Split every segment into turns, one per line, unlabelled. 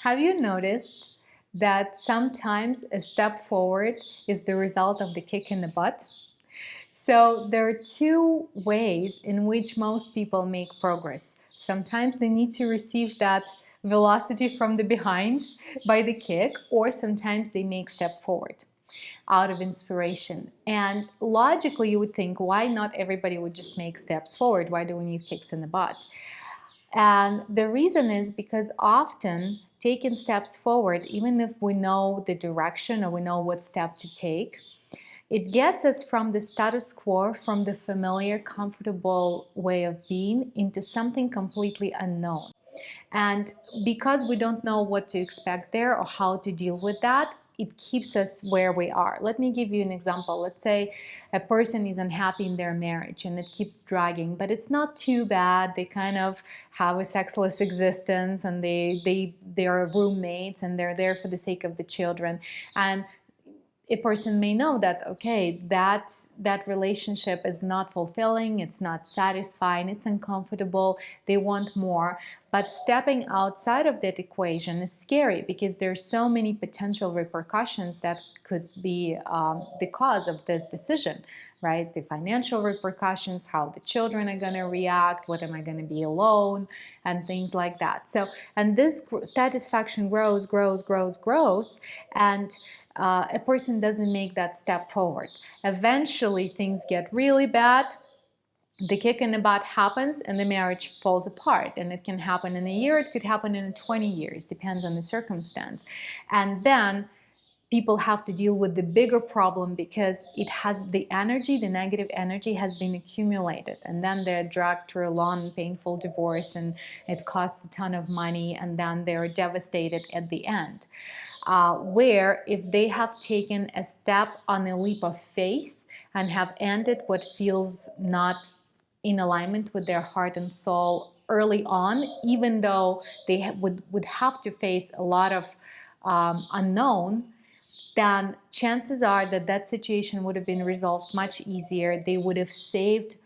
Have you noticed that sometimes a step forward is the result of the kick in the butt? So there are two ways in which most people make progress. Sometimes they need to receive that velocity from the behind by the kick, or sometimes they make step forward out of inspiration. And logically, you would think, why not everybody would just make steps forward? Why do we need kicks in the butt? And the reason is because often taking steps forward, even if we know the direction or we know what step to take, it gets us from the status quo, from the familiar, comfortable way of being, into something completely unknown. And because we don't know what to expect there or how to deal with that, it keeps us where we are. Let me give you an example. Let's say a person is unhappy in their marriage and it keeps dragging, but it's not too bad. They kind of have a sexless existence, and they are roommates, and they're there for the sake of the children. And a person may know that, okay, that relationship is not fulfilling, it's not satisfying, it's uncomfortable, they want more. But stepping outside of that equation is scary, because there's so many potential repercussions that could be the cause of this decision, right? The financial repercussions, how the children are going to react, what am I going to be alone, and things like that. So, and this satisfaction grows, and a person doesn't make that step forward. Eventually, things get really bad. The kick in the butt happens and the marriage falls apart. And it can happen in a year, it could happen in 20 years, depends on the circumstance. And then people have to deal with the bigger problem, because it has the energy, the negative energy has been accumulated, and then they're dragged through a long and painful divorce, and it costs a ton of money, and then they're devastated at the end. Where if they have taken a step on a leap of faith and have ended what feels not in alignment with their heart and soul early on, even though they would have to face a lot of unknown, then chances are that that situation would have been resolved much easier. They would have saved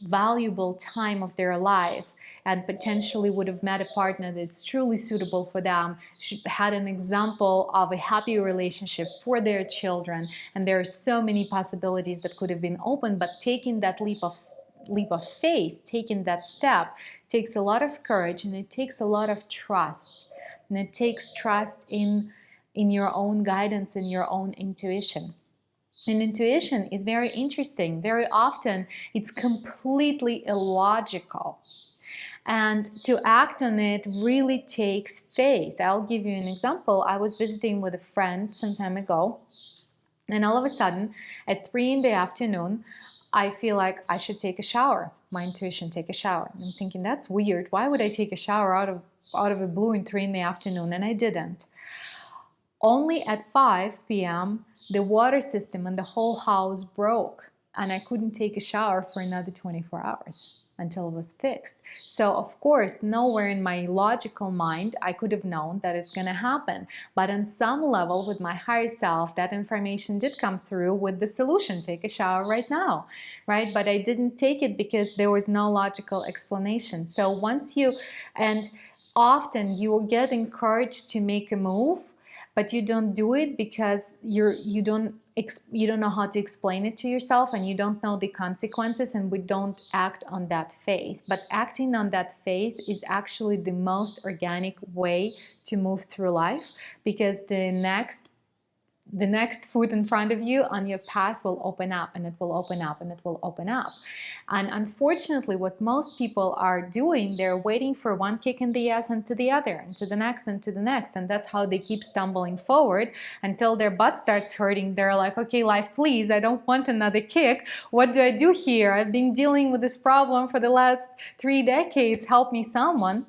valuable time of their life, and potentially would have met a partner that's truly suitable for them, had an example of a happy relationship for their children. And there are so many possibilities that could have been open, but taking that leap of faith, taking that step, takes a lot of courage, and it takes a lot of trust. And it takes trust in your own guidance and your own intuition. And intuition is very interesting. Very often it's completely illogical. And to act on it really takes faith. I'll give you an example. I was visiting with a friend some time ago, and all of a sudden at 3 in the afternoon, I feel like I should take a shower. My intuition, take a shower. And I'm thinking, that's weird. Why would I take a shower out of the blue at 3 in the afternoon? And I didn't. Only at 5 p.m. the water system in the whole house broke, and I couldn't take a shower for another 24 hours until it was fixed. So of course, nowhere in my logical mind I could have known that it's going to happen. But on some level, with my higher self, that information did come through with the solution: take a shower right now, right? But I didn't take it because there was no logical explanation. So and often you get encouraged to make a move, but you don't do it because you don't know how to explain it to yourself, and you don't know the consequences, and we don't act on that faith. But acting on that faith is actually the most organic way to move through life, because the next foot in front of you on your path will open up, and it will open up, and it will open up. And unfortunately, what most people are doing, they're waiting for one kick in the ass and to the other, and to the next, and to the next. And that's how they keep stumbling forward until their butt starts hurting. They're like, okay, life, please, I don't want another kick. What do I do here? I've been dealing with this problem for the last 3 decades. Help me, someone.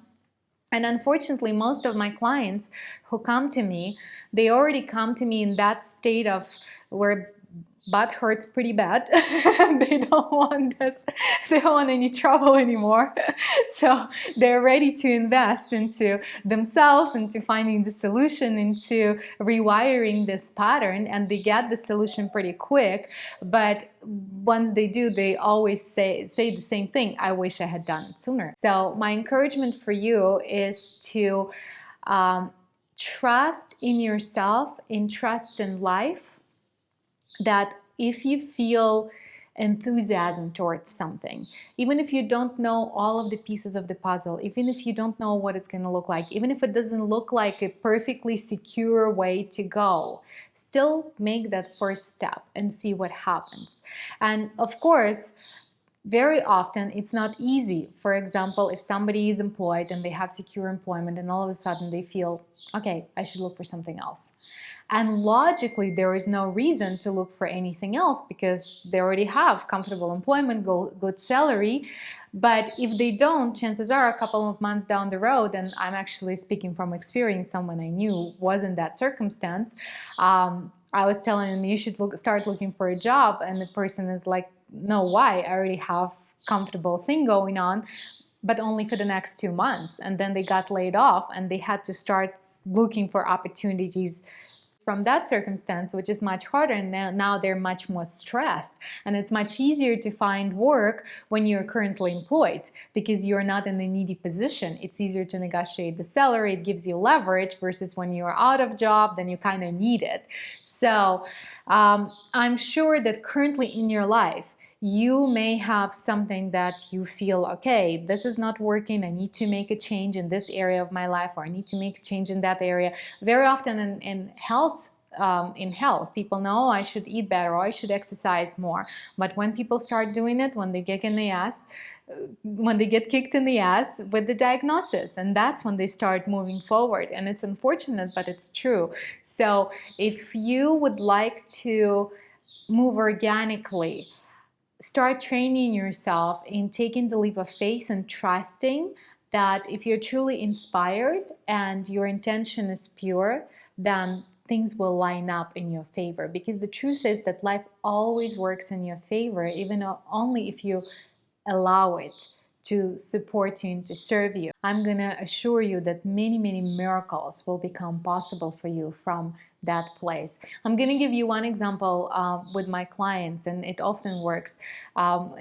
And unfortunately, most of my clients who come to me, they already come to me in that state of where butt hurts pretty bad. They don't want this. They don't want any trouble anymore. So they're ready to invest into themselves, into finding the solution, into rewiring this pattern, and they get the solution pretty quick. But once they do, they always say the same thing: I wish I had done it sooner. So my encouragement for you is to trust in yourself, in trust in life, that if you feel enthusiasm towards something, even if you don't know all of the pieces of the puzzle, even if you don't know what it's going to look like, even if it doesn't look like a perfectly secure way to go, still make that first step and see what happens. And of course, very often it's not easy. For example, if somebody is employed and they have secure employment and all of a sudden they feel, okay, I should look for something else. And logically, there is no reason to look for anything else because they already have comfortable employment, good salary. But if they don't, chances are a couple of months down the road, and I'm actually speaking from experience, someone I knew was in that circumstance. I was telling them, you should start looking for a job. And the person is like, no, why? I already have comfortable thing going on, but only for the next 2 months. And then they got laid off and they had to start looking for opportunities from that circumstance, which is much harder. And now they're much more stressed. And it's much easier to find work when you're currently employed because you're not in a needy position. It's easier to negotiate the salary. It gives you leverage versus when you're out of job, then you kind of need it. So I'm sure that currently in your life, you may have something that you feel, okay, this is not working. I need to make a change in this area of my life, or I need to make a change in that area. Very often in health, people know I should eat better or I should exercise more. But when people start doing it, when they get in the ass, when they get kicked in the ass with the diagnosis, and that's when they start moving forward. And it's unfortunate, but it's true. So if you would like to move organically, start training yourself in taking the leap of faith and trusting that if you're truly inspired and your intention is pure, then things will line up in your favor. Because the truth is that life always works in your favor, even only if you allow it to support you and to serve you. I'm going to assure you that many, many miracles will become possible for you from that place. I'm going to give you one example with my clients, and it often works.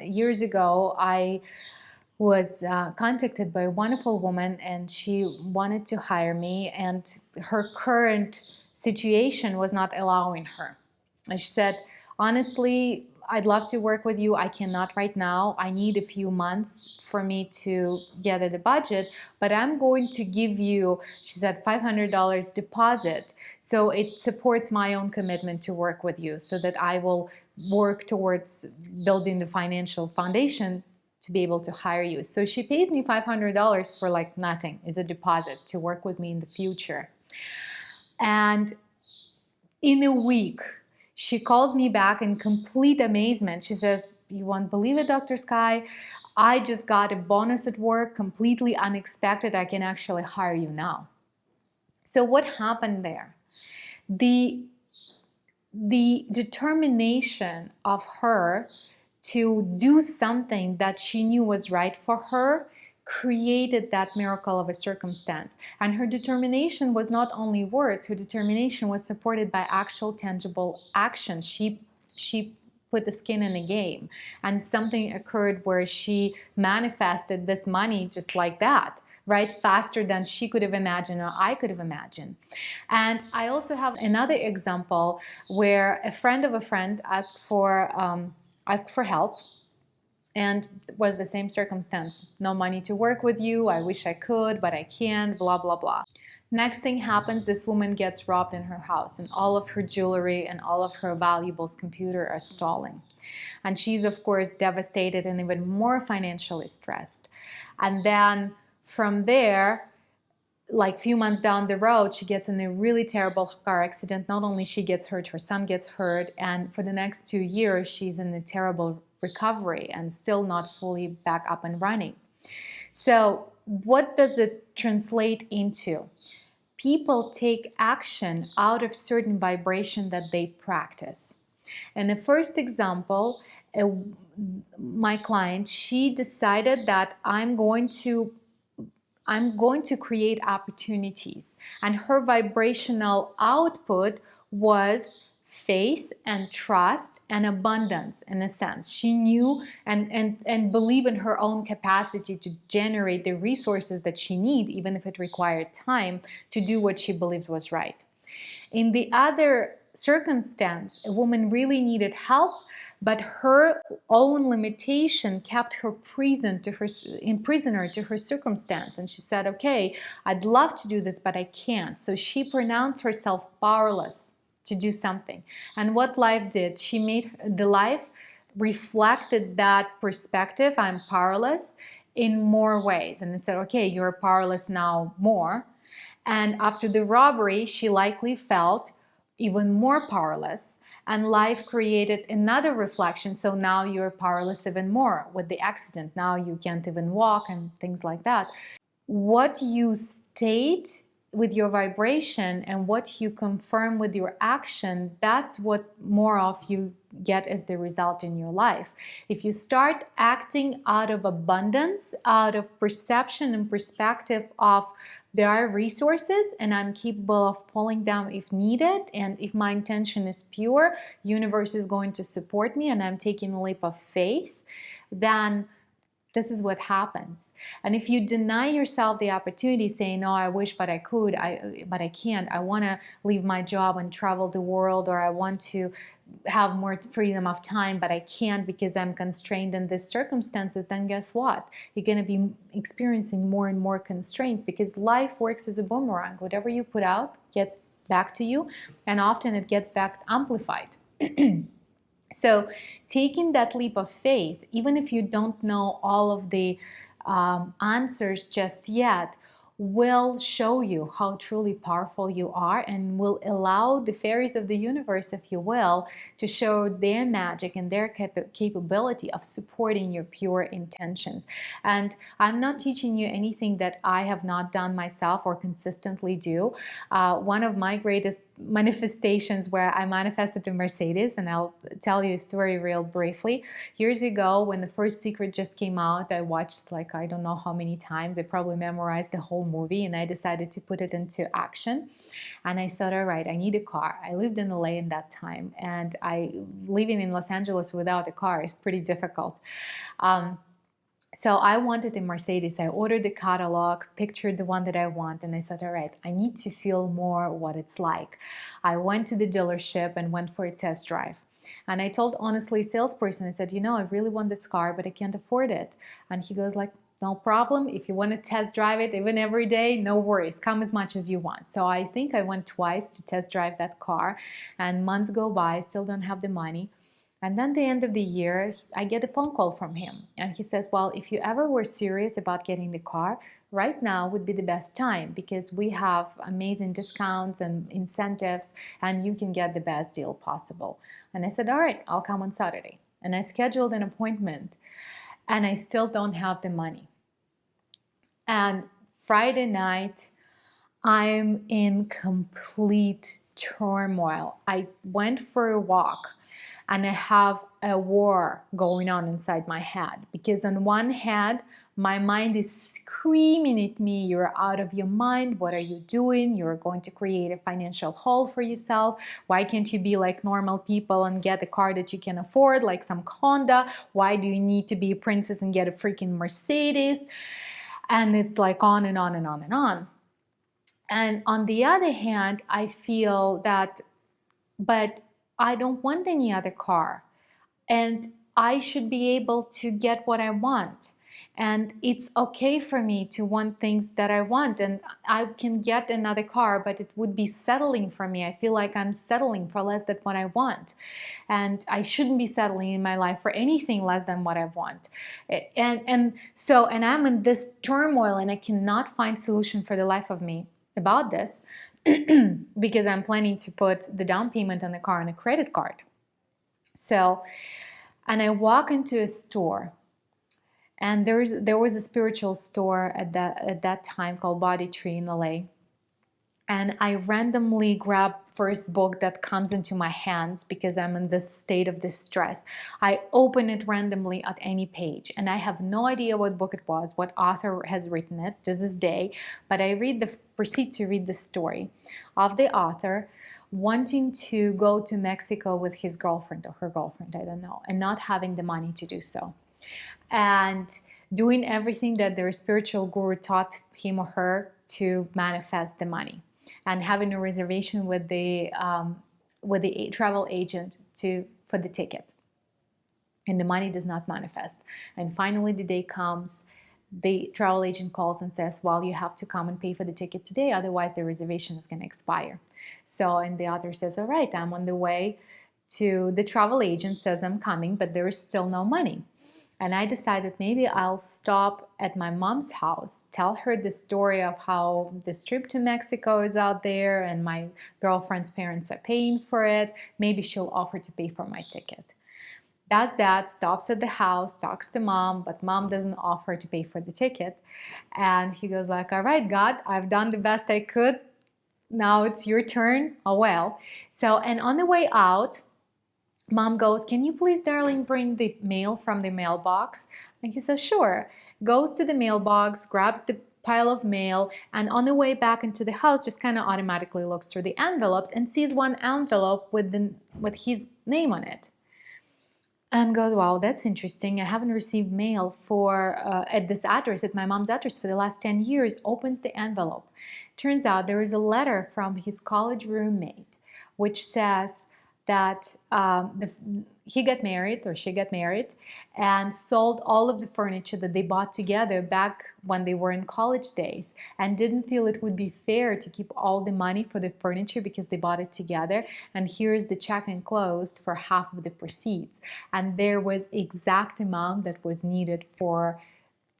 Years ago, I was contacted by a wonderful woman, and she wanted to hire me, and her current situation was not allowing her. And she said, honestly, I'd love to work with you. I cannot right now. I need a few months for me to get at a budget, but I'm going to give you, she said, $500 deposit. So it supports my own commitment to work with you so that I will work towards building the financial foundation to be able to hire you. So she pays me $500 for like nothing as a deposit to work with me in the future. And in a week, she calls me back in complete amazement. She says, you won't believe it, Dr. Sky. I just got a bonus at work, completely unexpected. I can actually hire you now. So what happened there? The determination of her to do something that she knew was right for her created that miracle of a circumstance. And her determination was not only words, her determination was supported by actual tangible action. She put the skin in the game, and something occurred where she manifested this money just like that, right? Faster than she could have imagined or I could have imagined. And I also have another example where a friend of a friend asked for help, and it was the same circumstance. No money to work with you. I wish I could, but I can't, blah, blah, blah. Next thing happens, this woman gets robbed in her house, and all of her jewelry and all of her valuables, computer are stolen. And she's, of course, devastated and even more financially stressed. And then from there, like a few months down the road, she gets in a really terrible car accident. Not only she gets hurt, her son gets hurt. And for the next 2 years, she's in a terrible recovery and still not fully back up and running. So what does it translate into? People take action out of certain vibration that they practice. And the first example, my client, she decided that I'm going to create opportunities. And her vibrational output was faith and trust and abundance in a sense. She knew and believed in her own capacity to generate the resources that she needed, even if it required time, to do what she believed was right. In the other circumstance, a woman really needed help, but her own limitation kept her prisoner to her circumstance. And she said, okay, I'd love to do this, but I can't. So she pronounced herself powerless to do something. And what life did, she made the life reflected that perspective, I'm powerless, in more ways. And it said, okay, you're powerless now more. And after the robbery, she likely felt even more powerless. And life created another reflection. So now you're powerless even more with the accident. Now you can't even walk and things like that. What you state with your vibration and what you confirm with your action, that's what more of you get as the result in your life. If you start acting out of abundance, out of perception and perspective of there are resources and I'm capable of pulling them if needed, and if my intention is pure, universe is going to support me and I'm taking a leap of faith, then this is what happens. And if you deny yourself the opportunity, saying, no, I wish, but I could, but I can't, I want to leave my job and travel the world, or I want to have more freedom of time, but I can't because I'm constrained in these circumstances, then guess what? You're going to be experiencing more and more constraints, because life works as a boomerang. Whatever you put out gets back to you, and often it gets back amplified. So taking that leap of faith, even if you don't know all of the answers just yet, will show you how truly powerful you are, and will allow the fairies of the universe, if you will, to show their magic and their capability of supporting your pure intentions. And I'm not teaching you anything that I have not done myself or consistently do. One of my greatest manifestations where I manifested a Mercedes, and I'll tell you a story real briefly. Years ago, when the first Secret just came out, I watched like I don't know how many times. I probably memorized the whole movie, and I decided to put it into action. And I thought, all right, I need a car. I lived in LA in that time, and living in Los Angeles without a car is pretty difficult. So I wanted a Mercedes. I ordered the catalog, pictured the one that I want, and I thought, all right, I need to feel more what it's like. I went to the dealership and went for a test drive. And I told, honestly, salesperson, I said, I really want this car, but I can't afford it. And he goes like, no problem. If you want to test drive it even every day, no worries. Come as much as you want. So I think I went twice to test drive that car, and months go by, still don't have the money. And then the end of the year, I get a phone call from him. And he says, well, if you ever were serious about getting the car, right now would be the best time, because we have amazing discounts and incentives, and you can get the best deal possible. And I said, all right, I'll come on Saturday. And I scheduled an appointment, and I still don't have the money. And Friday night, I'm in complete turmoil. I went for a walk, and I have a war going on inside my head, because on one hand, my mind is screaming at me, you're out of your mind, what are you doing? You're going to create a financial hole for yourself. Why can't you be like normal people and get a car that you can afford, like some Honda? Why do you need to be a princess and get a freaking Mercedes? And it's like on and on and on and on. And on the other hand, I feel that, but I don't want any other car, and I should be able to get what I want. And it's okay for me to want things that I want, and I can get another car, but it would be settling for me. I feel like I'm settling for less than what I want, and I shouldn't be settling in my life for anything less than what I want. And I'm in this turmoil, and I cannot find solution for the life of me about this because I'm planning to put the down payment on the car on a credit card. So, and I walk into a store, and there was a spiritual store at that time called Body Tree in LA. And I randomly grab first book that comes into my hands because I'm in this state of distress. I open it randomly at any page, and I have no idea what book it was, what author has written it to this day, but I proceed to read the story of the author, wanting to go to Mexico with his girlfriend or her girlfriend, I don't know, and not having the money to do so. And doing everything that their spiritual guru taught him or her to manifest the money, and having a reservation with the travel agent for the ticket. And the money does not manifest. And finally the day comes, the travel agent calls and says, well, you have to come and pay for the ticket today, otherwise the reservation is going to expire. So, and the author says, all right, I'm on the way. To the travel agent says, I'm coming, but there is still no money. And I decided maybe I'll stop at my mom's house, tell her the story of how this trip to Mexico is out there and my girlfriend's parents are paying for it. Maybe she'll offer to pay for my ticket. Does that, stops at the house, talks to mom, but mom doesn't offer to pay for the ticket. And he goes like, all right, God, I've done the best I could. Now it's your turn. Oh, well. So, and on the way out, mom goes, can you please, darling, bring the mail from the mailbox? And he says, sure. Goes to the mailbox, grabs the pile of mail, and on the way back into the house, just kind of automatically looks through the envelopes and sees one envelope with his name on it. And goes, wow, that's interesting. I haven't received mail at this address, at my mom's address, for the last 10 years. Opens the envelope. Turns out there is a letter from his college roommate, which says that he got married, or she got married, and sold all of the furniture that they bought together back when they were in college days, and didn't feel it would be fair to keep all the money for the furniture because they bought it together. And here's the check enclosed for half of the proceeds. And there was exact amount that was needed for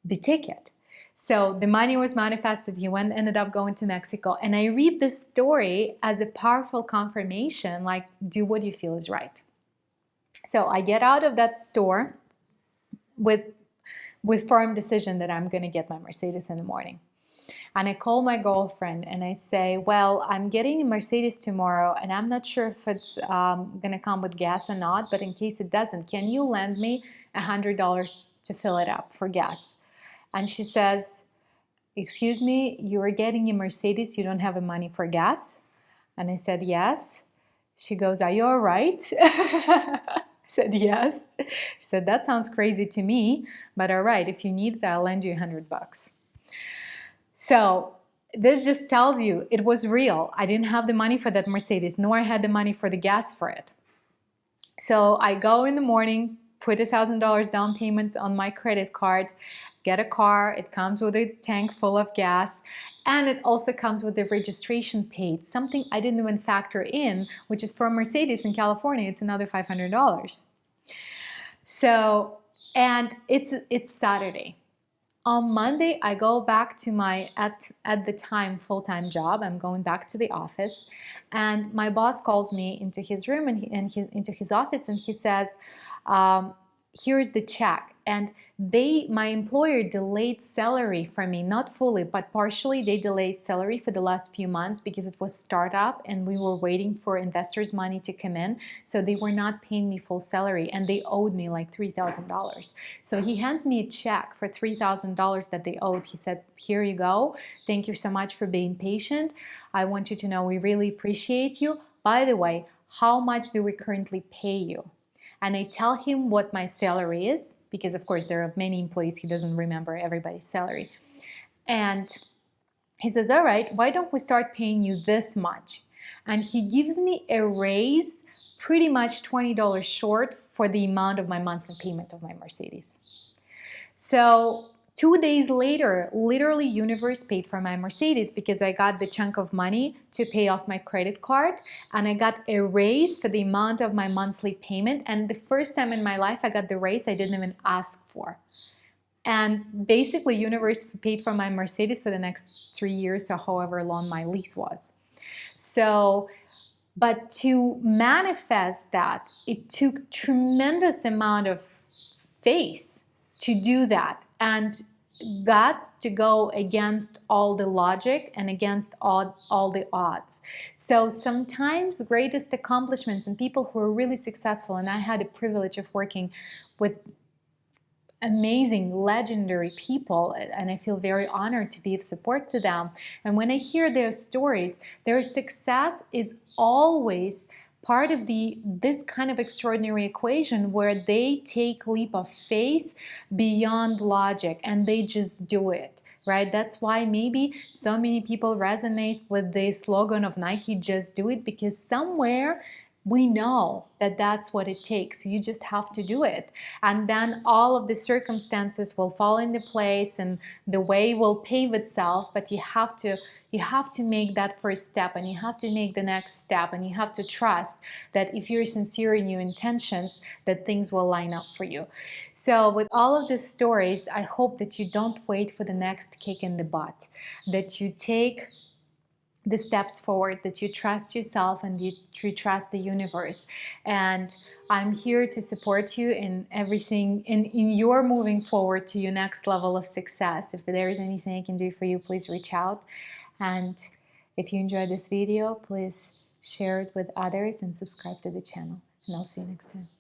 the ticket. So the money was manifested. He ended up going to Mexico. And I read this story as a powerful confirmation, like, do what you feel is right. So I get out of that store with firm decision that I'm going to get my Mercedes in the morning. And I call my girlfriend and I say, well, I'm getting a Mercedes tomorrow and I'm not sure if it's going to come with gas or not, but in case it doesn't, can you lend me $100 to fill it up for gas? And she says, excuse me, you are getting a Mercedes, you don't have the money for gas? And I said, yes. She goes, are you all right? I said, yes. She said, that sounds crazy to me, but all right, if you need it, I'll lend you $100. So this just tells you it was real. I didn't have the money for that Mercedes, nor I had the money for the gas for it. So I go in the morning, put $1,000 down payment on my credit card, get a car. It comes with a tank full of gas, and it also comes with the registration paid, something I didn't even factor in, which is for a Mercedes in California, it's another $500. So, and it's Saturday. On Monday, I go back to my, at the time, full-time job. I'm going back to the office, and my boss calls me into his room and into his office, and he says, here's the check. And my employer delayed salary for me, not fully, but partially. They delayed salary for the last few months because it was startup and we were waiting for investors' money to come in. So they were not paying me full salary and they owed me like $3,000. So he hands me a check for $3,000 that they owed. He said, here you go. Thank you so much for being patient. I want you to know we really appreciate you. By the way, how much do we currently pay you? And I tell him what my salary is, because of course there are many employees, he doesn't remember everybody's salary. And he says, all right, why don't we start paying you this much? And he gives me a raise pretty much $20 short for the amount of my monthly payment of my Mercedes. So 2 days later, literally universe paid for my Mercedes because I got the chunk of money to pay off my credit card, and I got a raise for the amount of my monthly payment. And the first time in my life I got the raise I didn't even ask for. And basically universe paid for my Mercedes for the next 3 years or however long my lease was. So, but to manifest that, it took tremendous amount of faith to do that, and guts to go against all the logic and against all the odds. So sometimes greatest accomplishments and people who are really successful, and I had the privilege of working with amazing, legendary people, and I feel very honored to be of support to them. And when I hear their stories, their success is always part of this kind of extraordinary equation where they take leap of faith beyond logic and they just do it, right? That's why maybe so many people resonate with the slogan of Nike, just do it, because somewhere we know that that's what it takes. You just have to do it. And then all of the circumstances will fall into place and the way will pave itself, but you have to make that first step, and you have to make the next step, and you have to trust that if you're sincere in your intentions, that things will line up for you. So with all of these stories, I hope that you don't wait for the next kick in the butt, that you take the steps forward, that you trust yourself and you trust the universe. And I'm here to support you in everything, in your moving forward to your next level of success. If there is anything I can do for you, please reach out. And if you enjoyed this video, please share it with others and subscribe to the channel. And I'll see you next time.